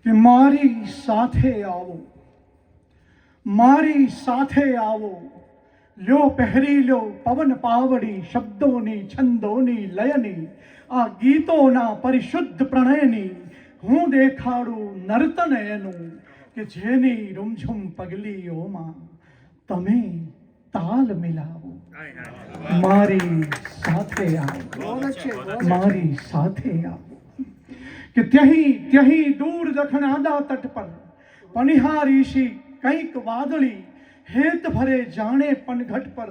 કે મારી સાથે આવો, મારી સાથે આવો, લ્યો પહેરી લ્યો પવન પાવડી, શબ્દોની છંદોની લયની, આ ગીતોના પરિશુદ્ધ પ્રણયની હું દેખાડું નર્તન એનું, કે જેની રૂમઝુમ પગલીઓમાં તમે તાલ મિલાવો. મારી સાથે આવો, મારી સાથે આવો. કે ત્યહી દૂર દખણાદા તટ પર પનિહારીશી કંઈક વાદળી, હેત ભરે જાણે પનઘટ પર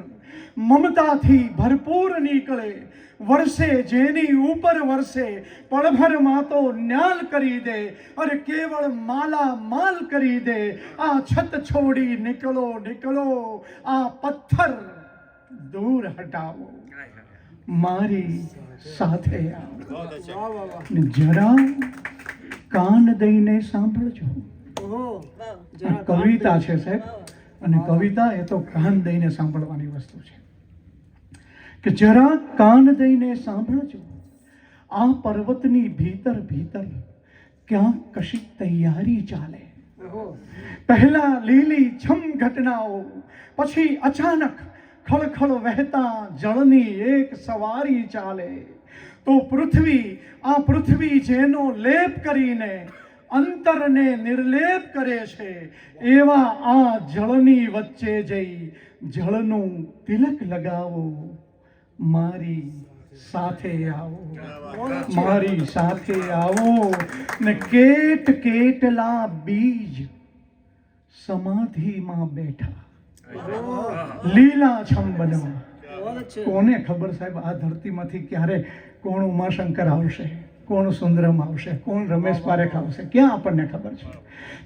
મમતાથી ભરપૂર નીકળે, વરસે જેની ઉપર વરસે, પળભર માં તો ન્યાલ કરી દે, અરે કેવળ માલા માલ કરી દે. આ છત છોડી નીકળો નીકળો, આ પથ્થર દૂર હટાવો, મારી સાથે આવો. જરા કાન દઈને સાંભળજો. આ કવિતા છે સાહેબ, અને કવિતા એ તો કાન દઈને સાંભળવાની વસ્તુ છે. કે જરા કાન દઈને સાંભળજો, આ પર્વતની ભીતર ભીતર ક્યાંક કશી તૈયારી ચાલે. પહેલા લીલી છમ ઘટનાઓ, પછી અચાનક ખળખળ વહેતા જળની એક સવારી ચાલે. તો પૃથ્વી, આ પૃથ્વી જેનો લેપ કરીને અંતરને નિર્લેપ કરે છે, એવા આ જળની વચ્ચે જઈ જળનું તિલક લગાવો. મારી સાથે આવો, મારી સાથે આવો. ને કેટ કેટલા બીજ સમાધિમાં બેઠા લીલાછમ બનવા. કોને ખબર સાહેબ, આ ધરતીમાંથી ક્યારે કોણ ઉમાશંકર આવશે, કોણ સુંદરમ આવશે, કોણ રમેશ પારેખ આવશે, ક્યાં આપણને ખબર છે.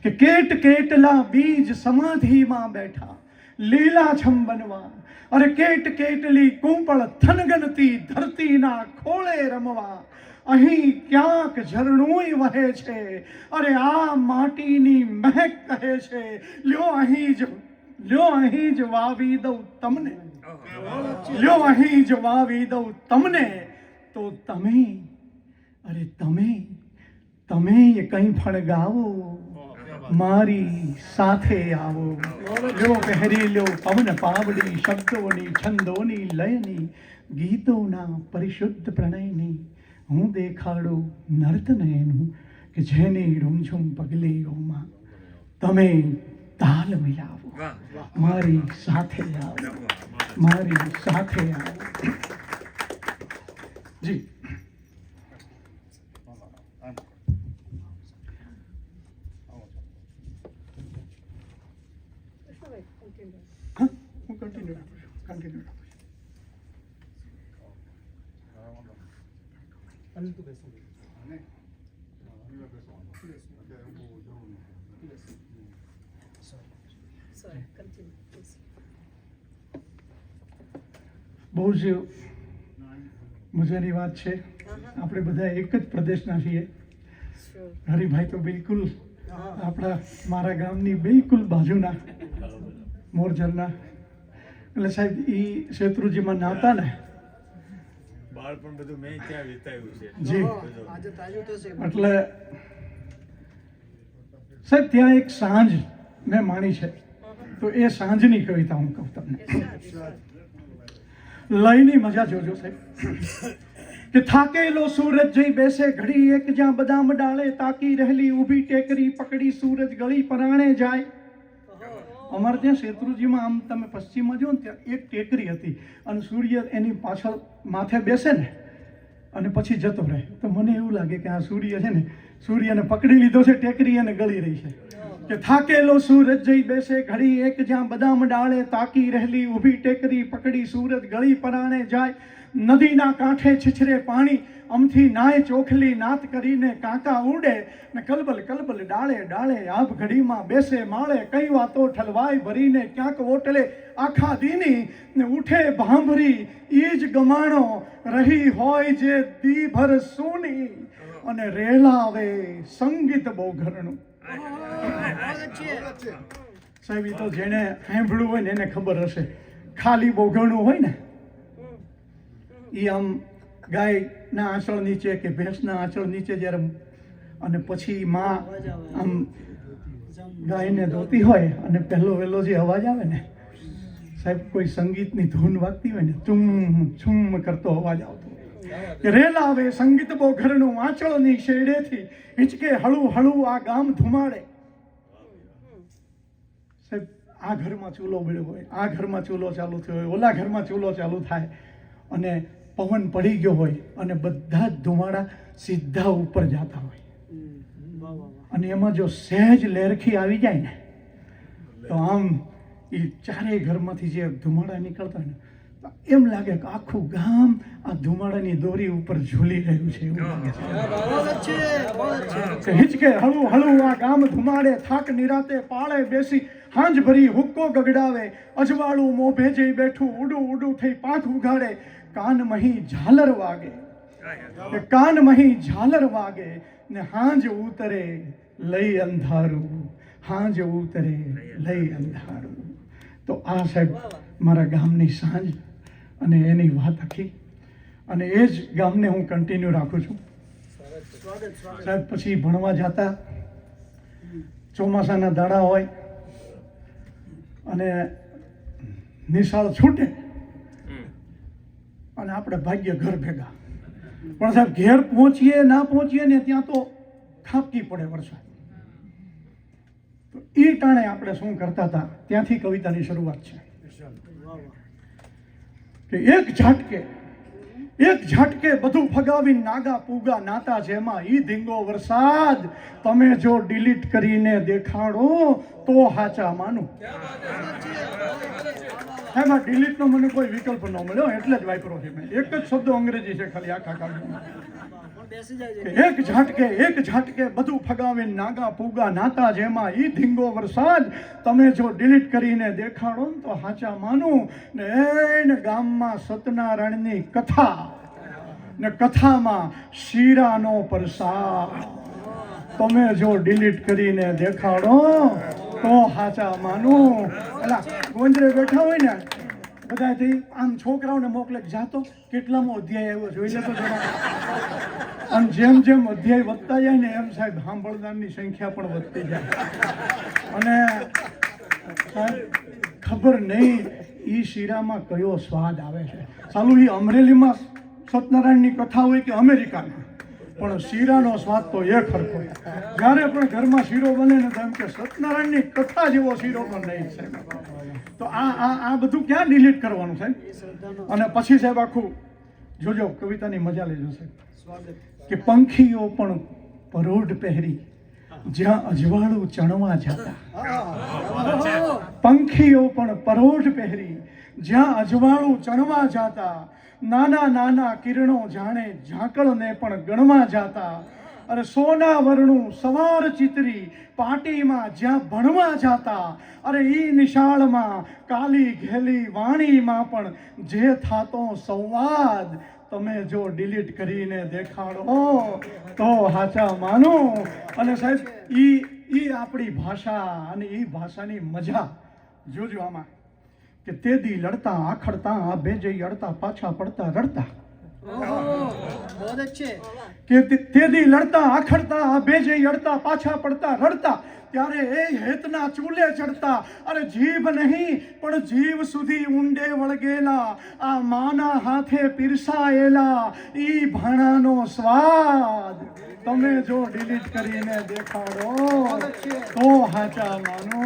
કે કેટ કેટલા બીજ સમાધિમાં બેઠા લીલાછમ બનવા, અરે કેટ કેટલી કુંપળ થનગનતી ધરતીના ખોળે રમવા. અહીં ક્યાંક ઝરણુંય વહે છે, અરે આ માટીની મહેક કહે છે, લ્યો અહીં જ વાવી દઉં તમને, લ્યો અહીં જ વાવી દઉં તમને. તો તમે, અરે તમે કંઈ ફળગાવો, મારી સાથે આવો. લ્યો પહેરી લ્યો પવન પાવડી, શબ્દોની છંદોની લયની, ગીતોના પરિશુદ્ધ પ્રણયની હું દેખાડું નર્તન એનું, કે જેની રૂમઝુમ પગલીઓમાં તમે તાલ મિલાવો. મારી સાથે આવો, મારી સાથે આવો. જી કન્ટિન્યુ. બહુ જ મજાની વાત છે. આપણે બધા એક જ પ્રદેશના છીએ. હરિભાઈ તો બિલકુલ આપણા મારા ગામની બિલકુલ બાજુના મોરજરના. એટલે સાહેબ એ શેત્રુજીમાં નાતા ને બાળપણ બધું મેં ત્યાં વિતાવ્યું છે. જી, એટલે સાહેબ ત્યાં એક સાંજ મેં માણી છે, તો એ સાંજની કવિતા હું કહું તમને. લયની મજા જોજો સાહેબ. કે થાકેલો સૂરજ જઈ બેસે ઘડી એક, જ્યાં બદામ ડાળે તાકી રહેલી ઊભી ટેકરી પકડી સૂરજ ગળી પરાણે જાય. અમારે ત્યાં શેત્રુજીમાં આમ તમે પશ્ચિમમાં જો ને ત્યાં એક ટેકરી હતી, અને સૂર્ય એની પાછળ માથે બેસે ને અને પછી જતો રહે. તો મને એવું લાગે કે આ સૂર્ય છે ને, સૂર્યને પકડી લીધો છે ટેકરી અને ગળી રહી છે. કે થાકેલો સૂરજ જઈ બેસે ઘડી એક, જ્યાં બદામ ડાળે તાકી રહેલી ઊભી ટેકરી પકડી સૂરજ ગળી પરાણે જાય. નદીના કાંઠે છીછરે પાણી, અમથી નાય ચોખલી નાત કરીને કાંકા ઉડે. ને કલબલ કલબલ ડાળે ડાળે આભ ઘડીમાં બેસે માળે, કઈ વાતો ઠલવાય ભરીને ક્યાંક ઓટલે આખા દીની. ને ઉઠે ભાંભરી ઈ જ ગમાણો, રહી હોય જે દીભર સોની, અને રેલાવે સંગીત બહુ ઘરણું. સાહેબ એ તો જેને સાંભળ્યું હોય ને એને ખબર હશે. ખાલી બહુ ઘણું હોય ને એ આમ ગાયના આંચળ નીચે કે ભેંસના આંચળ નીચે જ્યારે અને પછી માં આમ ગાયને ધોતી હોય અને પહેલો વહેલો જે અવાજ આવે ને સાહેબ, કોઈ સંગીતની ધૂન વાગતી હોય ને ચુમ છુમ કરતો અવાજ આવતો, રેલા આવે સંગીત બહુ ઘરનું આંચળની શેડેથી હિંચકે હળું હળું આ ગામ ધુમાડે. સાહેબ, આ ઘરમાં ચૂલો બળ્યો હોય, આ ઘરમાં ચૂલો ચાલુ થયો હોય, ઓલા ઘરમાં ચૂલો ચાલુ થાય અને પવન પડી ગયો હોય અને બધા જ ધુમાડા સીધા ઉપર જતા હોય અને એમાં જો સહેજ લેરખી આવી જાય ને તો આમ એ ચારેય ઘરમાંથી જે ધુમાડા નીકળતા ને એમ લાગે કે આખું ગામ આ ધુમાડાની દોરી ઉપર ઝૂલી રહ્યું છે એવું લાગે છે. હિચકે હળું હળું આ ગામ ધુમાડે, થાક નિરાતે પાળે બેસી હાંજ ભરી હુક્કો ગગડાવે, અજવાળું મોભે જઈ બેઠું ઉડું ઉડું થઈ પાંખ ઉઘાડે, કાન મહી ઝાલર વાગે, કાન મહી ઝાલર વાગે ને હાંજ ઉતરે લઈ અંધારું, હાંજ ઉતરે લઈ અંધારું. તો આ સાહેબ મારા ગામની સાંજ અને એની વાત આખી, અને એ જ ગામને હું કન્ટિન્યુ રાખું છું. સાહેબ પછી ભણવા જતા, ચોમાસાના દાડા હોય અને નિશાળ છૂટે અને આપણે ભાગ્ય ઘર ભેગા, પણ સાહેબ ઘેર પહોંચીએ ના પહોંચીએ ને ત્યાં તો ખાબકી પડે વરસાદ. તો એ ટાણે આપણે શું કરતા હતા, ત્યાંથી કવિતાની શરૂઆત છે કે એક ઝાટકે બધું ફગાવી નાગા પૂગા નાતા જેમાં ઈ ધીંગો વરસાદ તમે જો ડિલીટ કરીને દેખાડો તો હાચા માનું. એમાં ડિલીટનો મને કોઈ વિકલ્પ ન મળ્યો એટલે જ વાપરો છે મેં. એક જ શબ્દ અંગ્રેજી છે ખાલી આખા કાળમાં. એક ઝાટકે બધું ફગાવી નાગા પૂગા નાતા જેમાં ઈ ધીંગો વરસાદ તમે જો ડિલીટ કરીને દેખાડો ને તો હાચા માનું. ને એને ગામમાં સત્યનારાયણની કથા ને કથામાં શીરાનો પ્રસાદ તમે જો ડિલીટ કરીને દેખાડો તો હાચા માનું. એલા ગોંદરે બેઠા હોય ને બધાથી આમ છોકરાઓને મોકલે, જાતો કેટલામો અધ્યાય આવ્યો જોઈ લેતો જરા. અને જેમ જેમ અધ્યાય વધતા જાય ને એમ સાહેબ સાંભળનારની સંખ્યા પણ વધતી જાય. અને સાહેબ ખબર નહીં એ શીરામાં કયો સ્વાદ આવે છે. ચાલુ એ અમરેલીમાં સત્યનારાયણની કથા હોય કે અમેરિકામાં, પણ શીરાનો સ્વાદ તો એક સરખો. જ્યારે પણ ઘરમાં શીરો બને ને તો એમ કે સત્યનારાયણની કથા જેવો શીરો પણ નહીં સાહેબ. તો આ બધું ક્યાં ડિલીટ કરવાનું સાહેબ? અને પછી સાહેબ આખું જોજો, કવિતાની મજા લેજો સાહેબ, કે પંખીઓ પણ પરોઢ પહેરી જ્યાં અજવાળું ચણવા જતા, પંખીઓ પણ પરોઢ પહેરી જ્યાં અજવાળું ચણવા જતા, નાના નાના કિરણો જાણે ઝાકળને પણ ગણવા જતા, અરે સોના વર્ણું સવાર ચિતરી પાટીમાં જ્યાં ભણવા જતા, અરે ઈ નિશાળમાં કાલી ઘેલી વાણીમાં પણ જે થાતો સંવાદ તમે જો ડિલીટ કરીને દેખાડો તો હાચા માનો. અને સાહેબ ઈ આપણી ભાષા અને ઈ ભાષાની મજા જોજો આમાં કે તેદી લડતા આખડતા આ ભેજઈ અડતા પાછા પડતા રડતા, કે તેદી લડતા આખડતા આ ભેજઈ અડતા પાછા પડતા રડતા, ત્યારે એ હેતના ચૂલે ચડતા, અરે જીભ નહીં પણ જીવ સુધી ઊંડે વળગેલા આ માના હાથે પીરસાયેલા ઈ ભાણાનો સ્વાદ તમે જો ડિલીટ કરીને દેખાડો તો હાચા માનો.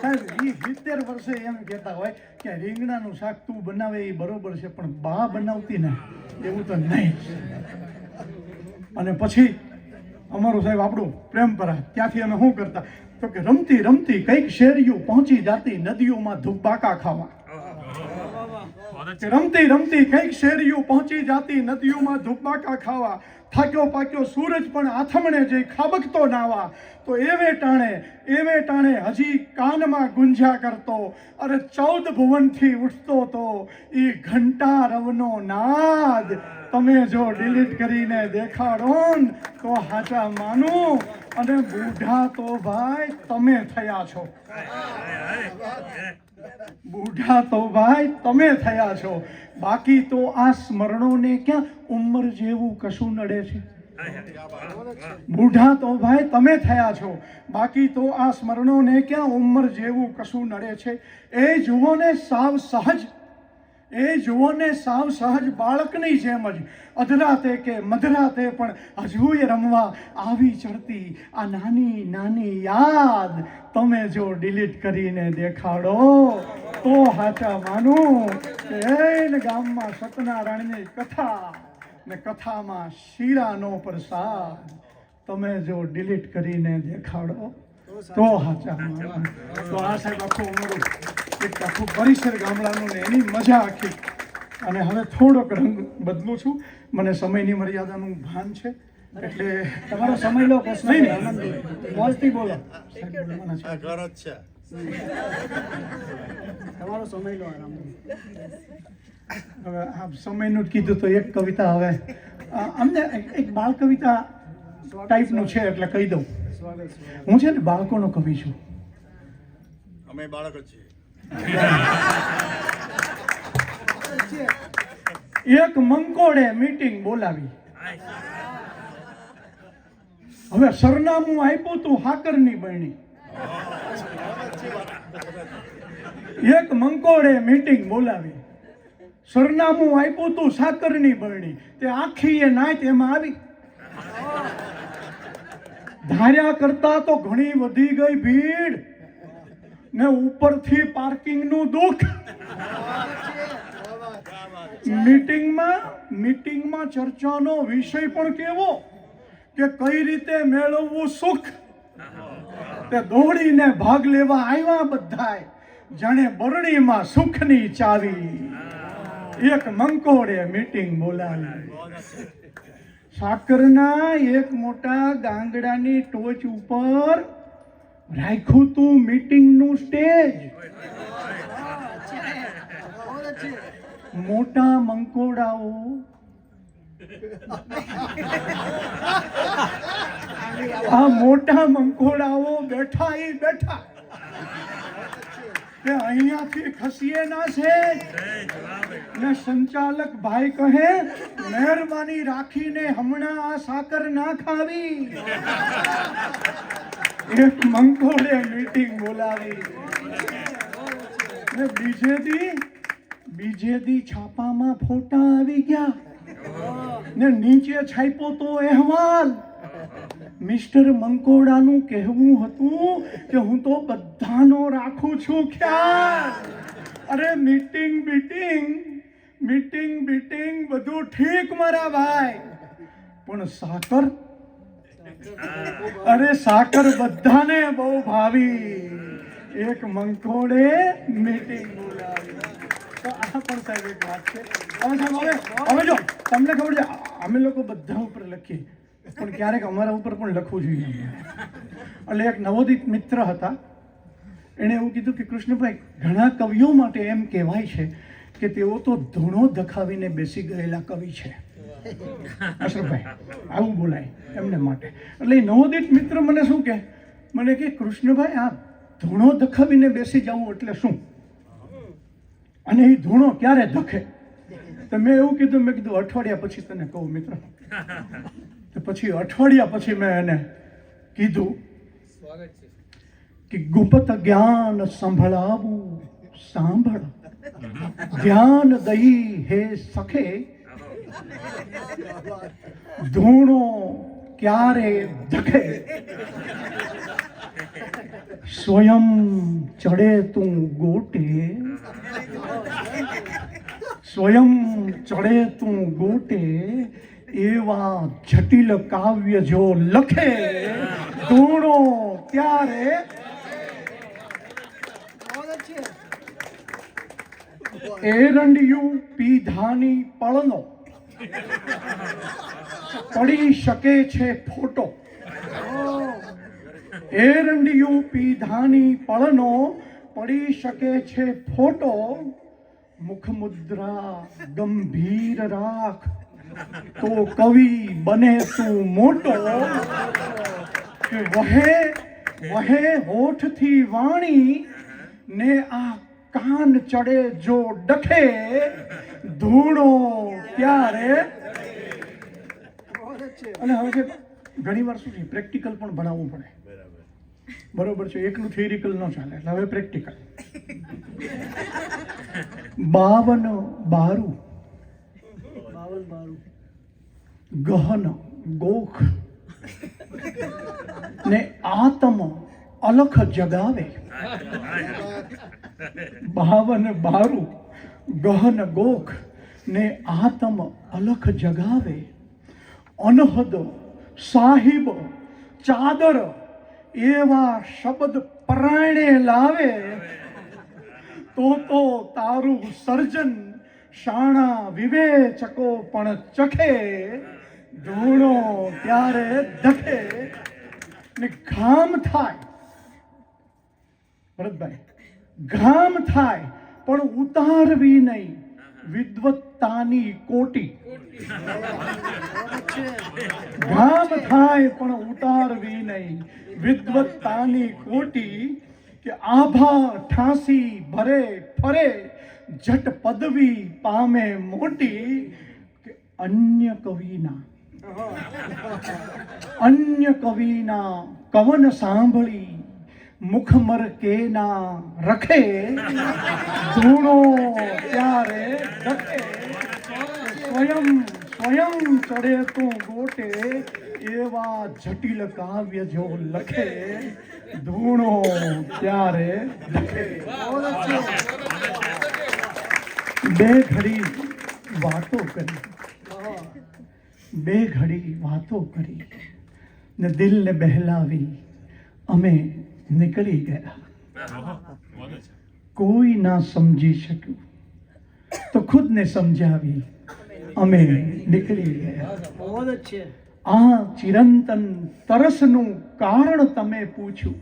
સાહેબ 70 વર્ષે એમ કહેતા હોય કે રીંગણાનું શાક તું બનાવે એ બરોબર છે, પણ બા બનાવતી ને એવું તો નહીં. અને પછી અમારું સાહેબ આપણું પ્રેમપરા, ત્યાંથી અમે શું કરતા તો કે રમતી રમતી કઈક શેરીયું પહોંચી જાતી નદીઓમાં ધુબ્બાકા ખાવા. રમતી રમતી કઈક શેરીયું પહોંચી જાતી નદીઓમાં ધુબ્બાકા ખાવા, થાક્યો પાક્યો સૂરજ પણ આથમણે જઈ ખાબકતો નાવા, તો એવે ટાણે હજી કાનમાં ગુંજ્યા કરતો, અરે 14 ભુવનથી ઉઠતો તો ઈ ઘંટા રવનો નાદ તમે જો ડિલીટ કરીને દેખાડો તો હાચા માનું. અને બુઢા તો ભાઈ તમે થયા છો, બુઢા તો ભાઈ તમે થયા છો, બાકી તો આ સ્મરણોને ક્યાં ઉંમર જેવું કશું નડે છે. બુઢા તો ભાઈ તમે થયા છો, બાકી તો આ સ્મરણોને ક્યાં ઉંમર જેવું કશું નડે છે. એ જુઓ ને સાવ સહજ, એ જુઓ ને સાવ સહજ બાળકની જેમ જ અધરાતે કે મધરાતે પણ હજુય રમવા આવી ચડતી આ નાની નાની યાદ તમે જો ડિલીટ કરીને દેખાડો તો હાચા માનું કે એને ગામમાં સત્યનારાયણની કથા ને કથામાં શીરાનો પ્રસાદ તમે જો ડિલીટ કરીને દેખાડો તો હાચા માનું. તો આ સાહેબ આખું અમારું એક આખું પરિસર ગામડાનું ને એની મજા આખી. અને હવે થોડોક રંગ બદલું છું, મને સમયની મર્યાદાનું ભાન છે એટલે તમારો સમય લો કૃષ્ણ. નહીં નહીં મોજથી બોલો સાહેબ, બોલવાના છે. તમારો સમય લો આરામથી. હવે આ સમયનું જ કીધું તો એક કવિતા હવે અમને એક બાળ કવિતા ટાઈપનું છે એટલે કહી દઉં. હું છે ને બાળકોનો કવિ છું. અમે બાળક જ છીએ. એક મંકોડે મીટિંગ બોલાવી. હવે સરનામું આપ્યું તું હાકરની બહેણી. એક મંકોડે મીટિંગ બોલાવી, સરનામું આપ્યું તું સાકરની બરણી. તે આખી એ નાચ એમાં આવી. ધાર્યા કરતા તો ઘણી વધી ગઈ ભીડ ને ઉપરથી પાર્કિંગનું દુઃખ. મીટિંગમાં ચર્ચાનો વિષય પણ કેવો કે કઈ રીતે મેળવવું સુખ. તે દોડીને ભાગ લેવા આવ્યા બધાય જાણે બરણીમાં સુખની ચાવી. એક મંકોડે મીટિંગ બોલાવી. સાકરના એક મોટા ગાંગડાની ટોચ ઉપર રાખ્યું તું મીટિંગનું સ્ટેજ. મોટા મંકોડાઓ આ મોટા મંકોડાઓ બેઠા એ બેઠા કે અહીંયાથી ખસીએ ના છે ને સંચાલક ભાઈ કહે મહેરબાની રાખીને હમણાં આ સાકર ના ખાવી. એક મંકોડે મીટિંગ બોલાવી ને બીજે દી છાપામાં ફોટા આવી ગયા ને નીચે છાપ્યો તો અહેવાલ. મિસ્ટર મંકોડાનું કહેવું હતું કે હું તો બધાનો રાખું છું ખ્યાલ. અરે મીટિંગ બધું ઠીક મારા ભાઈ, પણ સાકર બધાને બહુ ભાવી. એક મંકોડે મીટિંગ બોલાવી. તો આ પણ સાહેબ એક વાત છે. હવે જો તમને ખબર છે અમે લોકો બધા ઉપર લખીએ પણ ક્યારેક અમારા ઉપર પણ લખવું જોઈએ. એટલે એક નવોદિત મિત્ર હતા, એણે એવું કીધું કે કૃષ્ણભાઈ ઘણા કવિઓ માટે એમ કહેવાય છે કે તેઓ તો ધૂણો દખાવીને બેસી ગયેલા કવિ છે. અશરફભાઈ આવું બોલાય એમને માટે. એટલે એ નવોદિત મિત્ર મને શું કહે, મને કે કૃષ્ણભાઈ આ ધૂણો દખાવીને બેસી જવું એટલે શું, અને એ ધૂણો ક્યારે ધખે? તો મેં એવું કીધું, મેં કીધું અઠવાડિયા પછી તને કહું મિત્ર. તો પછી અઠવાડિયા પછી મેં એને કીધું કે ગુપ્ત જ્ઞાન સંભળાવું સાંભળ, ધ્યાન દઈ હે સખે, ધૂણો ક્યારે ધખે, સ્વયં ચડે તું ગોટે, સ્વયં ચડે તું ગોટે, એવા જટિલ કાવ્ય જો લખે, ધૂણો ત્યારે એરંડિયું પીધાની પળનો પડી શકે છે ફોટો. એરંડિયું પીધાની પળનો પડી શકે છે ફોટો, મુખ મુદ્રા ગંભીર રાખ તો કવિ બને તું મોટો. કે વહે હોઠથી વાણી ને આ કાન ચડે જો ડખે, ધૂણો ત્યારે છે. અને હવે છે ઘણી વાર શું છે પ્રેક્ટિકલ પણ ભણાવવું પડે. બરોબર છે, એકલું થિયરિકલ ન ચાલે, એટલે હવે પ્રેક્ટિકલ. 52 બારું 52 ગહન ગોખ ને આત્મ અલખ જગાવે. 52 બારું ગહન ગોખ ને આત્મ અલખ જગાવે. અનહદ સાહિબ ચાદર એવા શબ્દ પરાયણે લાવે. તો તારું સર્જન શાણા વિવેચકો પણ ચખે. ધૂણો ત્યારે દખે ને ઘામ થાય. ભરતભાઈ, ઘામ થાય પણ ઉતારવી નહીં વિદ્વત્તાની કોટી. ઘામ થાય પણ ઉતારવી નહીં વિદ્વત્તાની કોટી. કે આભા ઠાંસી ભરે ફરે જટ પદવી પામે મોટી. કે અન્ય કવિના કવન સાંભળી મુખમર કેના રખે. ધૂણો ત્યારે દખે સ્વયં ચડે તો ગોટે. એવા જટિલ કાવ્ય જો લખે. ધૂણો ત્યારે દખે. બે ઘડી વાતો કરી ને દિલને બહેલાવી અમે નીકળી ગયા. કોઈ ના સમજી શક્યું તો ખુદને સમજાવી અમે નીકળી ગયા. બહુ જ છે. આ ચિરંતન તરસનું કારણ તમે પૂછ્યું,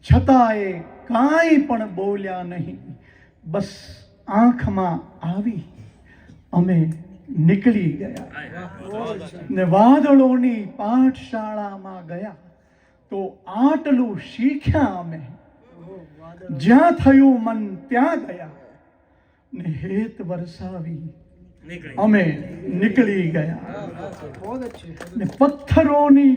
છતાંય કાંઈ પણ બોલ્યા નહીં. બસ આંખમાં આવી અમે નીકળી ગયા. ને વાદળોની પાઠશાળામાં ગયા તો આટલું શીખ્યા અમે. જ્યાં થયું મન ત્યાં ગયા ને હેત વરસાવી અમે નીકળી ગયા. ને પથ્થરોની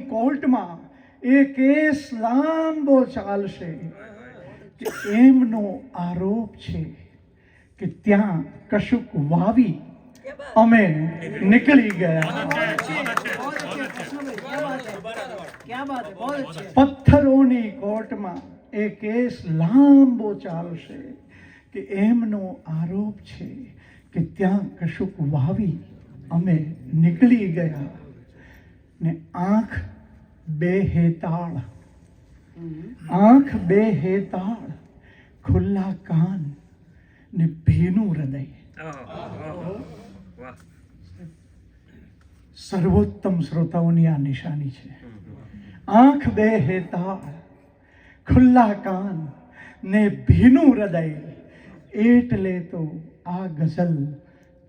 કોર્ટમાં એ કેસ લાંબો ચાલશે. કે એમનો આરોપ છે કે ત્યાં કશુંક વાવી અમે નીકળી ગયા. પથ્થરોની કોર્ટમાં એ કેસ લાંબો ચાલશે. કે એમનો આરોપ છે કે ત્યાં કશુંક વાવી અમે નીકળી ગયા. ને આંખ બે હેતાળ ખુલ્લા કાન ને ભીનું હૃદય. સર્વોત્તમ શ્રોતાઓની આ નિશાની છે. આંખ બે હેતાળ ખુલ્લા કાન ને ભીનું હૃદય. એટલે તો આ ગઝલ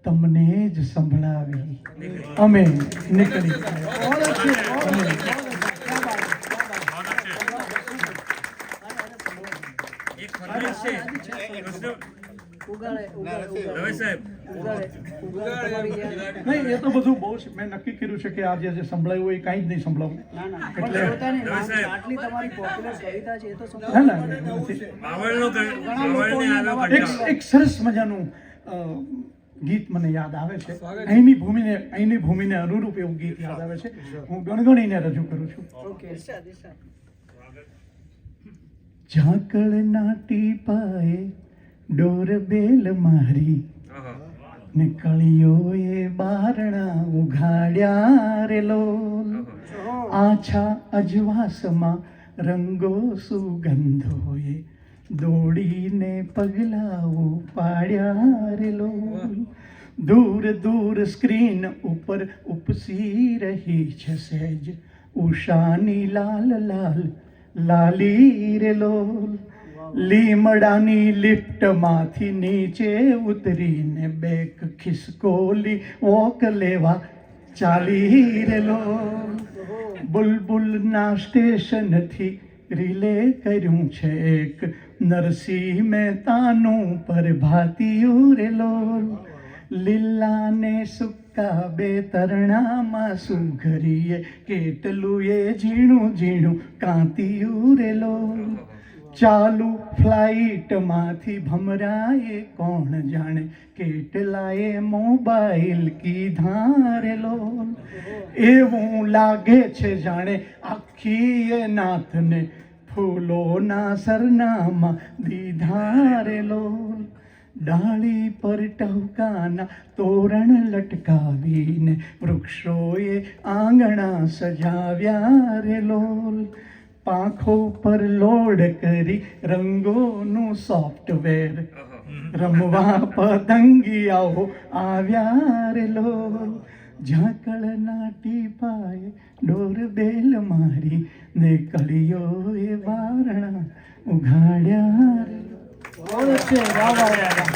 તમને જ સંભળાવી અમે નીકળી નહીં. એ તો બધું બહુ છે. મેં નક્કી કર્યું છે કે આજે જે સંભળાયું હોય એ કાંઈ જ નહીં સંભળાવું. એક સરસ મજાનું ગીત મને યાદ આવે છે. અહીંની ભૂમિને અનુરૂપ એવું ગીત યાદ આવે છે. હું ગણગણીને રજૂ કરું છું. ઝાકળ નાટી પાએ ડોરબેલ મારી ને કળીઓએ બારણા ઉઘાડ્યા રે લોલ. આછા અજવાસમાં રંગો સુગંધોએ દોડીને પગલાઓ પાડ્યા રે લોલ. દૂર સ્ક્રીન ઉપર ઉપસી રહી છે સહેજ ઉષાની લાલ લાલી રે લોલ. લીમડાની લિફ્ટમાંથી નીચે ઉતરીને બેક ખિસકોલી વોક લેવા ચાલી રે લોલ. બુલબુલના સ્ટેશનથી રિલે કર્યું છે એક નરસિંહ મહેતાનું પ્રભાતિયું રે લોલ. લીલાને સુક કાબે તરણામાં શું કરીએ કેટલું એ ઝીણું ઝીણું કાંતિયું રે લોલ ચાલુ ફ્લાઇટમાંથી ભમરાએ કોણ જાણે કેટલાએ મોબાઈલ કીધા રે લોલ એવું લાગે છે જાણે આખી એ નાથને ફૂલોના સરનામાં દીધા રે લોલ ડાળી પર ટહુકાના તોરણ લટકાવીને વૃક્ષોએ આંગણા સજાવ્યા રે લોલ પાંખો પર લોડ કરી રંગોનું સોફ્ટવેર રમવા પતંગિયાઓ આવ્યા રે લોલ ઝાકળના ટીપાએ ડોરબેલ મારી ને કળીઓએ વારણા ઉઘાડ્યા રે બહુ જ છે વાહ વાહ વાહ વાહ